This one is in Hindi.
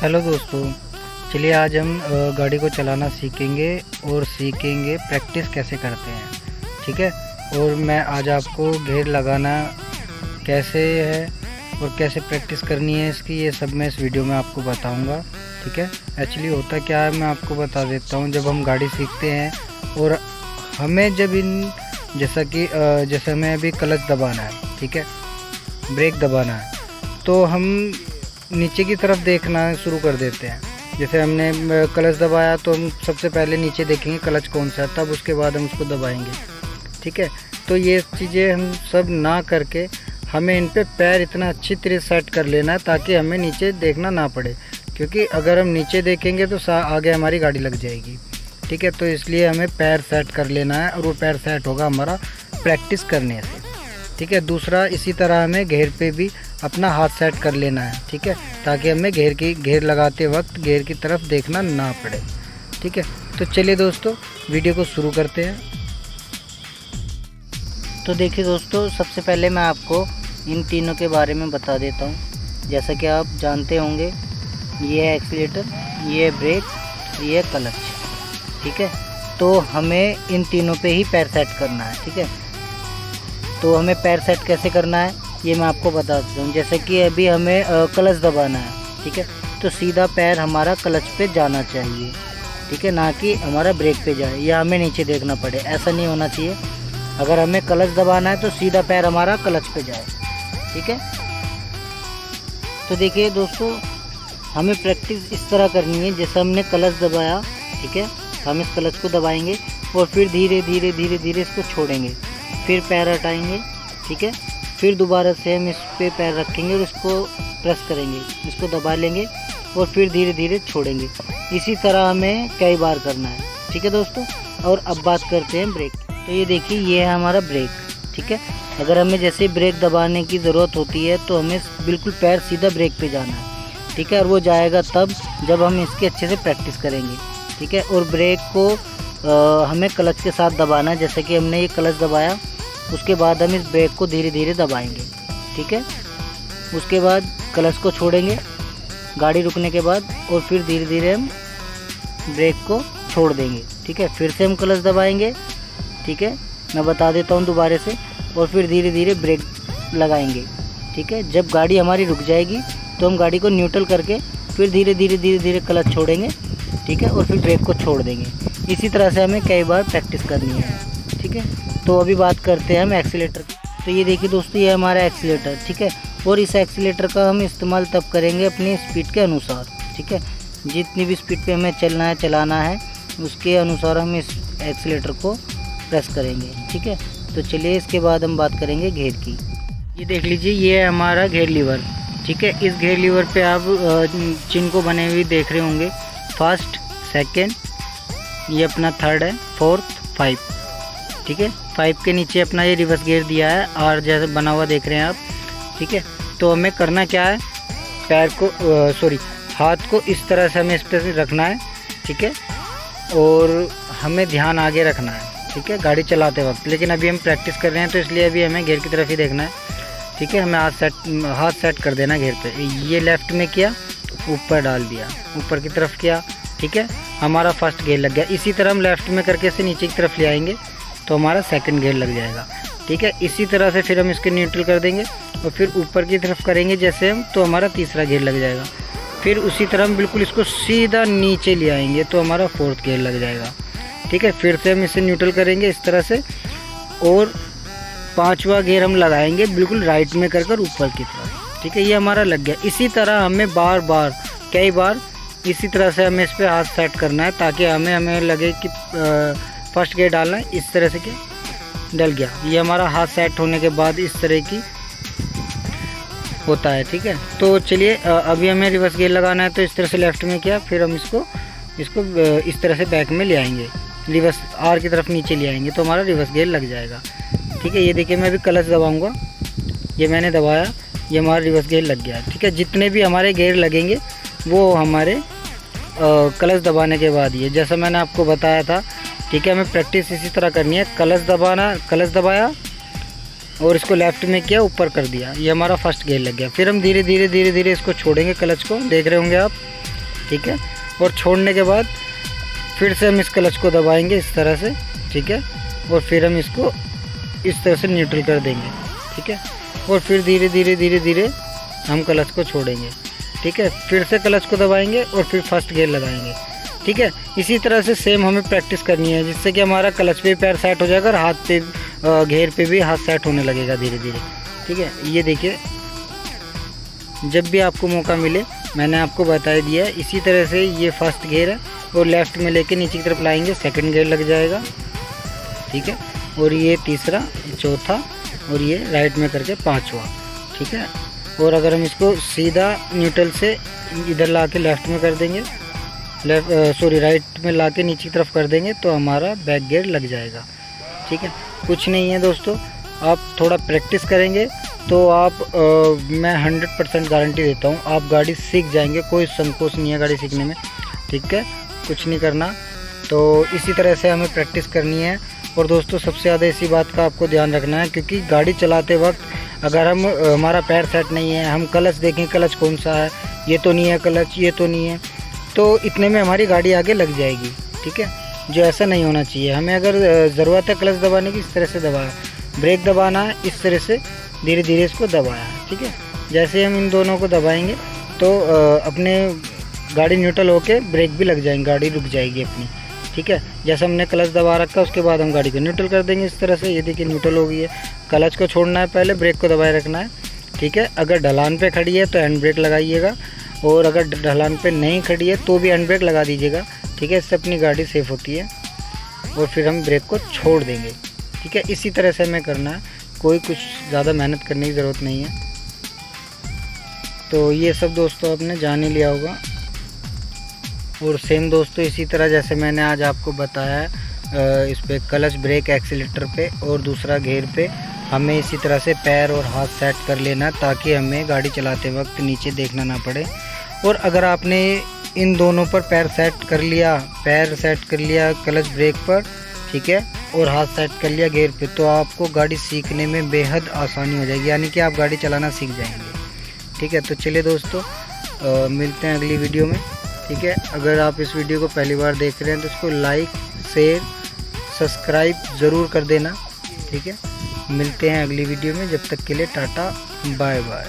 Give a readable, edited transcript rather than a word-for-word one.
हेलो दोस्तों, चलिए आज हम गाड़ी को चलाना सीखेंगे और सीखेंगे प्रैक्टिस कैसे करते हैं। ठीक है, और मैं आज आपको गियर लगाना कैसे है और कैसे प्रैक्टिस करनी है इसकी, ये सब मैं इस वीडियो में आपको बताऊंगा। ठीक है, एक्चुअली होता क्या है मैं आपको बता देता हूँ। जब हम गाड़ी सीखते हैं और हमें जब जैसे हमें अभी क्लच दबाना है, ठीक है, ब्रेक दबाना है, तो हम नीचे की तरफ देखना शुरू कर देते हैं। जैसे हमने क्लच दबाया तो हम सबसे पहले नीचे देखेंगे क्लच कौन सा है, तब उसके बाद हम उसको दबाएंगे। ठीक है, तो ये चीज़ें हम सब ना करके हमें इन पे पैर इतना अच्छी तरह सेट कर लेना है ताकि हमें नीचे देखना ना पड़े, क्योंकि अगर हम नीचे देखेंगे तो आगे हमारी गाड़ी लग जाएगी। ठीक है, तो इसलिए हमें पैर सेट कर लेना है और वो पैर सेट होगा हमारा प्रैक्टिस करने से। ठीक है, दूसरा इसी तरह हमें घेर पे भी अपना हाथ सेट कर लेना है। ठीक है, ताकि हमें घेर लगाते वक्त घेर की तरफ देखना ना पड़े। ठीक है, तो चलिए दोस्तों वीडियो को शुरू करते हैं। तो देखिए दोस्तों, सबसे पहले मैं आपको इन तीनों के बारे में बता देता हूँ। जैसा कि आप जानते होंगे, ये है एक्सीलेटर, ये है ब्रेक, ये है क्लच। ठीक है, तो हमें इन तीनों पे ही पैर सेट करना है। ठीक है, तो हमें पैर सेट कैसे करना है ये मैं आपको बता देता हूँ। जैसे कि अभी हमें क्लच दबाना है, ठीक है, तो सीधा पैर हमारा क्लच पे जाना चाहिए। ठीक है, ना कि हमारा ब्रेक पे जाए या हमें नीचे देखना पड़े, ऐसा नहीं होना चाहिए। अगर हमें क्लच दबाना है तो सीधा पैर हमारा क्लच पे जाए। ठीक है, तो देखिए दोस्तों, हमें प्रैक्टिस इस तरह करनी है। जैसे हमने क्लच दबाया, ठीक है, हम इस क्लच को दबाएंगे और फिर धीरे धीरे धीरे धीरे इसको छोड़ेंगे, फिर पैर हटाएंगे। ठीक है, फिर दोबारा से हम इस पे पैर रखेंगे और इसको प्रेस करेंगे, इसको दबा लेंगे और फिर धीरे धीरे छोड़ेंगे। इसी तरह हमें कई बार करना है। ठीक है दोस्तों, और अब बात करते हैं ब्रेक। तो ये देखिए, ये है हमारा ब्रेक। ठीक है, अगर हमें जैसे ब्रेक दबाने की ज़रूरत होती है तो हमें बिल्कुल पैर सीधा ब्रेक पे जाना है। ठीक है, और वो जाएगा तब जब हम इसकी अच्छे से प्रैक्टिस करेंगे। ठीक है, और ब्रेक को हमें क्लच के साथ दबाना है। जैसे कि हमने ये क्लच दबाया, उसके बाद हम इस ब्रेक को धीरे धीरे दबाएंगे। ठीक है, उसके बाद क्लच को छोड़ेंगे गाड़ी रुकने के बाद, और फिर धीरे धीरे हम ब्रेक को छोड़ देंगे। ठीक है, फिर से हम क्लच दबाएंगे। ठीक है, मैं बता देता हूँ दोबारा से, और फिर धीरे धीरे ब्रेक लगाएंगे। ठीक है, जब गाड़ी हमारी रुक जाएगी तो हम गाड़ी को न्यूट्रल करके फिर धीरे धीरे धीरे धीरे क्लच छोड़ेंगे। ठीक है, और फिर ब्रेक को छोड़ देंगे। इसी तरह से हमें कई बार प्रैक्टिस करनी है। ठीक है, तो अभी बात करते हैं हम एक्सीलेटर की। तो ये देखिए दोस्तों, ये हमारा एक्सीलेटर। ठीक है, और इस एक्सीलेटर का हम इस्तेमाल तब करेंगे अपनी स्पीड के अनुसार। ठीक है, जितनी भी स्पीड पे हमें चलना है चलाना है उसके अनुसार हम इस एक्सीलेटर को प्रेस करेंगे। ठीक है, तो चलिए इसके बाद हम बात करेंगे घेर की। ये देख लीजिए, ये है हमारा घेर लीवर। ठीक है, इस घेर लीवर पे आप चिन्ह को बने हुए देख रहे होंगे, फर्स्ट, सेकेंड, ये अपना थर्ड है, फोर्थ, 5। ठीक है, 5 के नीचे अपना ये रिवर्स गियर दिया है, आर जैसे बना हुआ देख रहे हैं आप। ठीक है, तो हमें करना क्या है, हाथ को इस तरह से हमें इस पर रखना है। ठीक है, और हमें ध्यान आगे रखना है। ठीक है, गाड़ी चलाते वक्त। लेकिन अभी हम प्रैक्टिस कर रहे हैं तो इसलिए अभी हमें गियर की तरफ ही देखना है। ठीक है, हमें हाथ सेट कर देना गियर पे। ये लेफ़्ट में किया, ऊपर डाल दिया, ऊपर की तरफ किया। ठीक है, हमारा फर्स्ट गियर लग गया। इसी तरह हम लेफ़्ट में करके इसे नीचे की तरफ ले आएंगे तो हमारा सेकंड गियर लग जाएगा। ठीक है, इसी तरह से फिर हम इसके न्यूट्रल कर देंगे और फिर ऊपर की तरफ करेंगे जैसे हम, तो हमारा तीसरा गियर लग जाएगा। फिर उसी तरह हम बिल्कुल इसको सीधा नीचे ले आएंगे तो हमारा फोर्थ गियर लग जाएगा। ठीक है, फिर से हम इसे न्यूट्रल करेंगे इस तरह से, और 5वां गियर हम लगाएंगे बिल्कुल राइट में कर ऊपर की तरफ। ठीक है, ये हमारा लग गया। इसी तरह हमें बार बार कई बार इसी तरह से हमें इस पर हाथ सेट करना है ताकि हमें लगे कि फर्स्ट गियर डालना है। इस तरह से क्या डल गया, ये हमारा हाथ सेट होने के बाद इस तरह की होता है। ठीक है, तो चलिए अभी हमें रिवर्स गियर लगाना है तो इस तरह से लेफ़्ट में किया, फिर हम इसको इस तरह से बैक में ले आएंगे, रिवर्स आर की तरफ नीचे ले आएंगे तो हमारा रिवर्स गियर लग जाएगा। ठीक है, ये देखिए, मैं अभी क्लच दबाऊँगा, ये मैंने दबाया, ये हमारा रिवर्स गियर लग गया। ठीक है, जितने भी हमारे गियर लगेंगे वो हमारे क्लच दबाने के बाद ही है, जैसा मैंने आपको बताया था। ठीक है, हमें प्रैक्टिस इसी तरह करनी है। क्लच दबाया और इसको लेफ़्ट में किया, ऊपर कर दिया, ये हमारा फर्स्ट गियर लग गया। फिर हम धीरे धीरे इसको छोड़ेंगे, क्लच को देख रहे होंगे आप। ठीक है। और छोड़ने के बाद फिर से हम इस क्लच को दबाएंगे इस तरह से, ठीक है। और फिर हम इसको इस तरह से न्यूट्रल कर देंगे, ठीक है। और फिर धीरे धीरे धीरे धीरे हम क्लच को छोड़ेंगे, ठीक है। फिर से क्लच को दबाएंगे और फिर फर्स्ट गियर लगाएंगे, ठीक है। इसी तरह से सेम हमें प्रैक्टिस करनी है, जिससे कि हमारा क्लच पे पैर सेट हो जाएगा और हाथ पे घेर पे भी हाथ सेट होने लगेगा धीरे धीरे, ठीक है। ये देखिए, जब भी आपको मौका मिले मैंने आपको बता दिया है। इसी तरह से ये फर्स्ट गियर है और लेफ़्ट में लेके नीचे की तरफ लाएंगे, सेकंड गियर लग जाएगा, ठीक है। और ये तीसरा, चौथा और ये राइट में करके पांचवा, ठीक है। और अगर हम इसको सीधा न्यूट्रल से इधर ला के लेफ़्ट में कर देंगे, राइट में ला के नीचे की तरफ कर देंगे तो हमारा बैक गियर लग जाएगा, ठीक है। कुछ नहीं है दोस्तों, आप थोड़ा प्रैक्टिस करेंगे तो आप मैं 100% गारंटी देता हूँ आप गाड़ी सीख जाएंगे। कोई संकोच नहीं है गाड़ी सीखने में, ठीक है। कुछ नहीं करना, तो इसी तरह से हमें प्रैक्टिस करनी है। और दोस्तों सबसे ज़्यादा इसी बात का आपको ध्यान रखना है, क्योंकि गाड़ी चलाते वक्त अगर हमारा पैर सेट नहीं है, हम क्लच देखें क्लच कौन सा है, ये तो नहीं है क्लच, ये तो नहीं है, तो इतने में हमारी गाड़ी आगे लग जाएगी, ठीक है। जो ऐसा नहीं होना चाहिए। हमें अगर ज़रूरत है क्लच दबाने की, इस तरह से दबाया, ब्रेक दबाना है इस तरह से धीरे धीरे इसको दबाया, ठीक है। जैसे हम इन दोनों को दबाएंगे तो अपने गाड़ी न्यूट्रल होके ब्रेक भी लग जाएंगे, गाड़ी रुक जाएगी अपनी, ठीक है। जैसे हमने क्लच दबा रखा है उसके बाद हम गाड़ी को न्यूट्रल कर देंगे इस तरह से। ये देखिए न्यूट्रल हो गई है। क्लच को छोड़ना है पहले, ब्रेक को दबाए रखना है, ठीक है। अगर ढलान पे खड़ी है तो हैंड ब्रेक लगाइएगा, और अगर ढलान पे नहीं खड़ी है तो भी हैंड ब्रेक लगा दीजिएगा, ठीक है। इससे अपनी गाड़ी सेफ़ होती है। और फिर हम ब्रेक को छोड़ देंगे, ठीक है। इसी तरह से हमें करना है, कोई कुछ ज़्यादा मेहनत करने की ज़रूरत नहीं है। तो ये सब दोस्तों आपने जान ही लिया होगा। और सेम दोस्तों इसी तरह जैसे मैंने आज आपको बताया है, इस पे क्लच, ब्रेक, एक्सीलेटर पे और दूसरा गियर पे हमें इसी तरह से पैर और हाथ सेट कर लेना, ताकि हमें गाड़ी चलाते वक्त नीचे देखना ना पड़े। और अगर आपने इन दोनों पर पैर सेट कर लिया, पैर सेट कर लिया क्लच ब्रेक पर, ठीक है, और हाथ सेट कर लिया गियर पे, तो आपको गाड़ी सीखने में बेहद आसानी हो जाएगी, यानी कि आप गाड़ी चलाना सीख जाएंगे, ठीक है। तो चलिए दोस्तों, मिलते हैं अगली वीडियो में, ठीक है। अगर आप इस वीडियो को पहली बार देख रहे हैं तो इसको लाइक, शेयर, सब्सक्राइब ज़रूर कर देना, ठीक है। मिलते हैं अगली वीडियो में, जब तक के लिए टाटा बाय बाय।